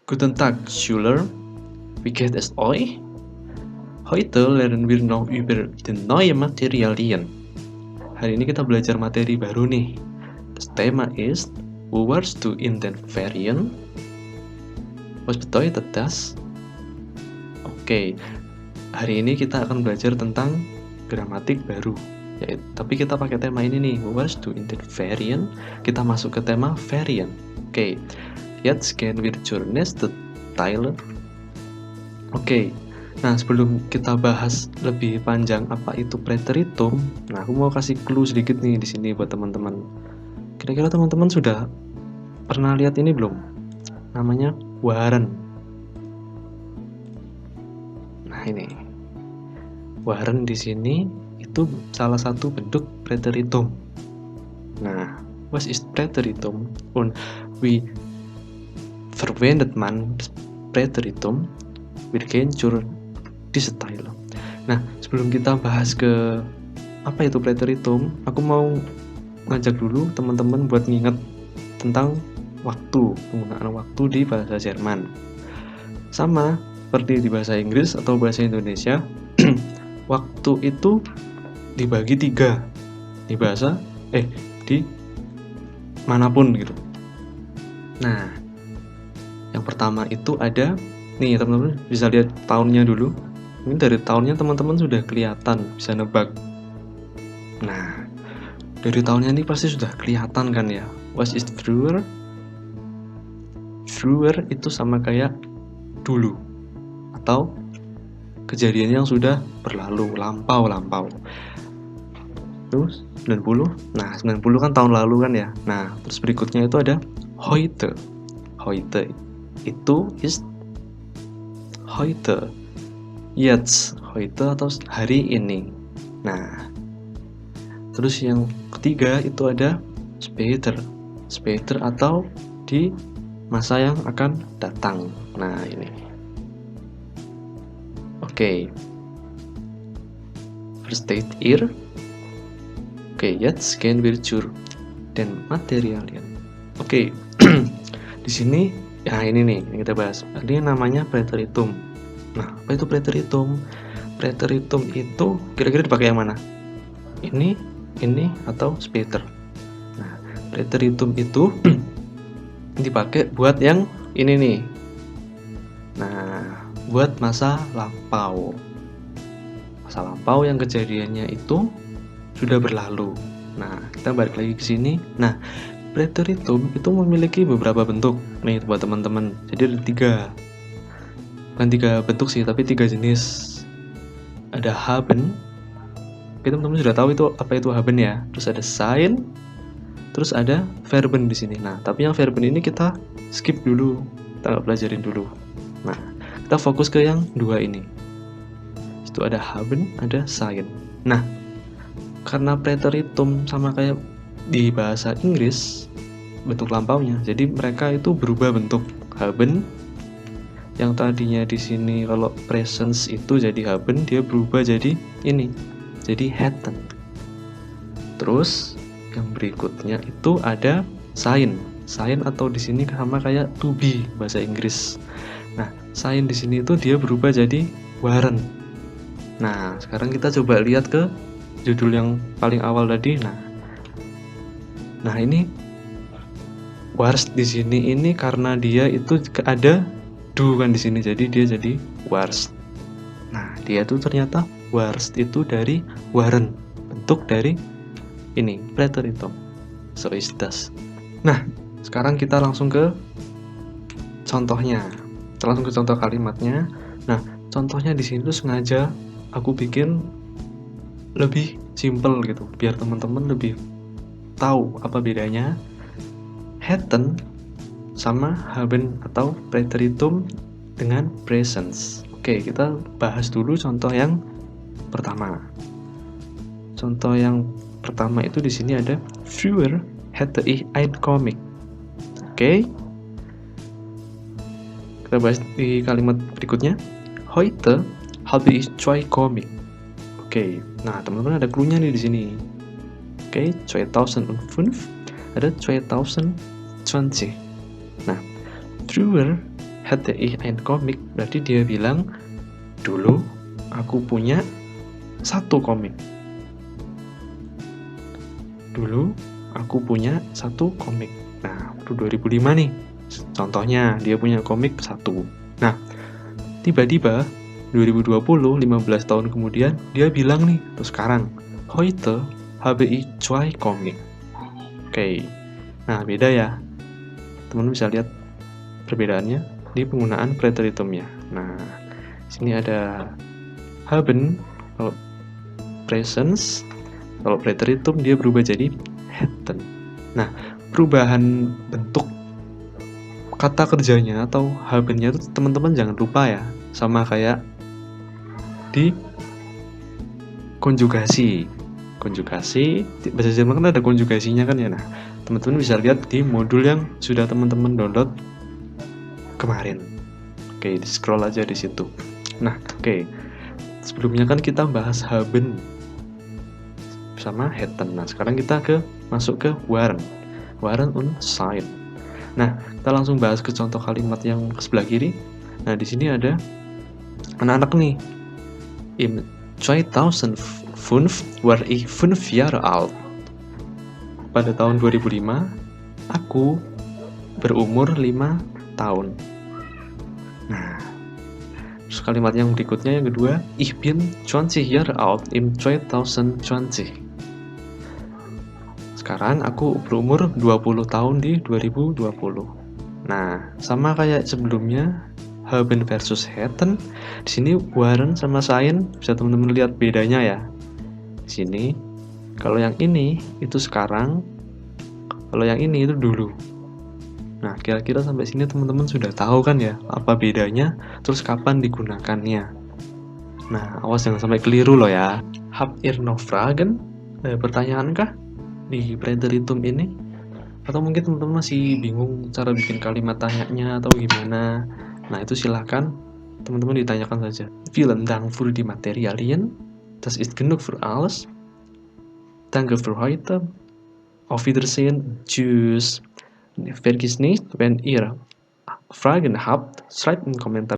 Guten Tag, Schüler. Wie geht es euch? Heute lernen wir noch über die neuen Materialien. Hari ini kita belajar materi baru nih. Das Thema ist, wo warst du in den Ferien? Was bedeutet das? Oke, hari ini kita akan belajar tentang gramatik baru. Tapi kita pakai tema ini nih, wo warst du in den Ferien? Kita masuk ke tema Ferien. Oke, jetzt gehen wir zur nächsten Teil. Oke, nah sebelum kita bahas lebih panjang apa itu preteritum, nah aku mau kasih clue sedikit nih di sini buat teman-teman. Kira-kira teman-teman sudah pernah lihat ini belum? Namanya waren. Nah ini, waren di sini itu salah satu bentuk preteritum. Nah, was ist preteritum? Und wie verwendet man preteritum? Wir gehen zur diese Teil. Nah, sebelum kita bahas ke apa itu preteritum, aku mau ngajak dulu teman-teman buat nginget tentang waktu, penggunaan waktu di bahasa Jerman. Sama seperti di bahasa Inggris atau bahasa Indonesia, waktu itu dibagi 3 di bahasa di manapun gitu. Nah, yang pertama itu ada nih, teman-teman bisa lihat tahunnya dulu. Ini dari tahunnya teman-teman sudah kelihatan, bisa nebak. Nah, dari tahunnya ini pasti sudah kelihatan kan ya. Was ist früher? Früher itu sama kayak dulu atau kejadian yang sudah berlalu, lampau. Terus 90. Nah, 90 kan tahun lalu kan ya. Nah, terus berikutnya itu ada heute. Heute itu ist heute. Jetzt, heute atau hari ini. Nah, terus yang ketiga itu ada später. Später atau di masa yang akan datang. Nah, ini. Oke. Versteht ihr? Oke, jetzt gehen wir zur den Materialien. Oke. Di sini ya ini nih yang kita bahas. Ini namanya preteritum. Nah, apa itu preteritum? Preteritum itu kira-kira dipakai yang mana? Ini, atau später. Nah, preteritum itu dipakai buat yang ini nih. Nah, buat masa lampau. Masa lampau yang kejadiannya itu sudah berlalu. Nah, kita balik lagi ke sini. Nah, preteritum itu memiliki beberapa bentuk nih buat teman-teman. Jadi ada 3. Bukan 3 bentuk sih, tapi 3 jenis. Ada haben. Oke, teman-teman sudah tahu itu apa itu haben ya. Terus ada sein. Terus ada verben di sini. Nah, tapi yang verben ini kita skip dulu. Kita nggak pelajarin dulu. Nah, kita fokus ke yang 2 ini. Itu ada haben, ada sein. Nah, karena preteritum sama kayak di bahasa Inggris bentuk lampaunya, jadi mereka itu berubah bentuk. Haben yang tadinya di sini kalau presence itu jadi haben, dia berubah jadi ini, jadi hatten. Terus yang berikutnya itu ada sein. Sein atau di sini sama kayak to be bahasa Inggris. Nah, sein di sini itu dia berubah jadi waren. Nah, sekarang kita coba lihat ke judul yang paling awal tadi. Nah ini warst di sini ini karena dia itu ada do kan di sini, jadi dia jadi warst. Nah, dia tuh ternyata warst itu dari waren, bentuk dari ini preteritum. So is das. Nah, sekarang kita langsung ke contohnya. Kita langsung ke contoh kalimatnya. Nah, contohnya di sini tuh sengaja aku bikin lebih simple gitu, biar teman-teman lebih tahu apa bedanya hatten sama haben atau preteritum dengan presence. Oke, kita bahas dulu contoh yang pertama. Contoh yang pertama itu di sini ada früher hatte ich ein Comic. Oke. Kita bahas di kalimat berikutnya. Heute habe ich 2 Comic. Oke. Nah, teman-teman ada clue-nya nih di sini. Oke, 2005 ada 2020. Nah, früher hatte ich ein Comic, berarti dia bilang, dulu aku punya 1 komik. Dulu aku punya 1 komik. Nah, itu 2005 nih. Contohnya, dia punya komik 1. Nah, tiba-tiba 2020, 15 tahun kemudian, dia bilang nih, terus sekarang, heute habe ich 2 Komik. Oke. Nah, beda ya. Teman-teman bisa lihat perbedaannya di penggunaan preteritumnya. Nah, sini ada haben, kalau presence, kalau preteritum dia berubah jadi hätten. Nah, perubahan bentuk kata kerjanya atau haben-nya itu teman-teman jangan lupa ya, sama kayak di konjugasi. Konjugasi, bahasa Jerman kan ada konjugasinya kan ya. Nah, teman-teman bisa lihat di modul yang sudah teman-teman download kemarin. Oke, di scroll aja di situ. Nah, oke. Sebelumnya kan kita bahas haben sama hätten. Nah, sekarang kita masuk ke waren. Waren und sein. Nah, kita langsung bahas ke contoh kalimat yang sebelah kiri. Nah, di sini ada anak-anak nih. Im 2005 war ich 5 Jahre alt. Pada tahun 2005, aku berumur 5 tahun. Nah, terus kalimat yang berikutnya yang kedua, ich bin 20 Jahre alt im 2020. Sekarang aku berumur 20 tahun di 2020. Nah, sama kayak sebelumnya, haben versus hätten. Di sini waren sama sein bisa teman-teman lihat bedanya ya. Di sini kalau yang ini itu sekarang, kalau yang ini itu dulu. Nah, kira-kira sampai sini teman-teman sudah tahu kan ya apa bedanya, terus kapan digunakannya. Nah, awas jangan sampai keliru loh ya. Habt ihr noch Fragen? Pertanyaankah di preteritum ini? Atau mungkin teman-teman masih bingung cara bikin kalimat tanyanya atau gimana? Nah, itu silahkan teman-teman ditanyakan saja. Vielen Dank für die Materialien. Das ist genug für alles. Danke für heute. Auf Wiedersehen. Tschüss. Vergiss nicht, wenn ihr Fragen habt, schreibt in den Kommentaren.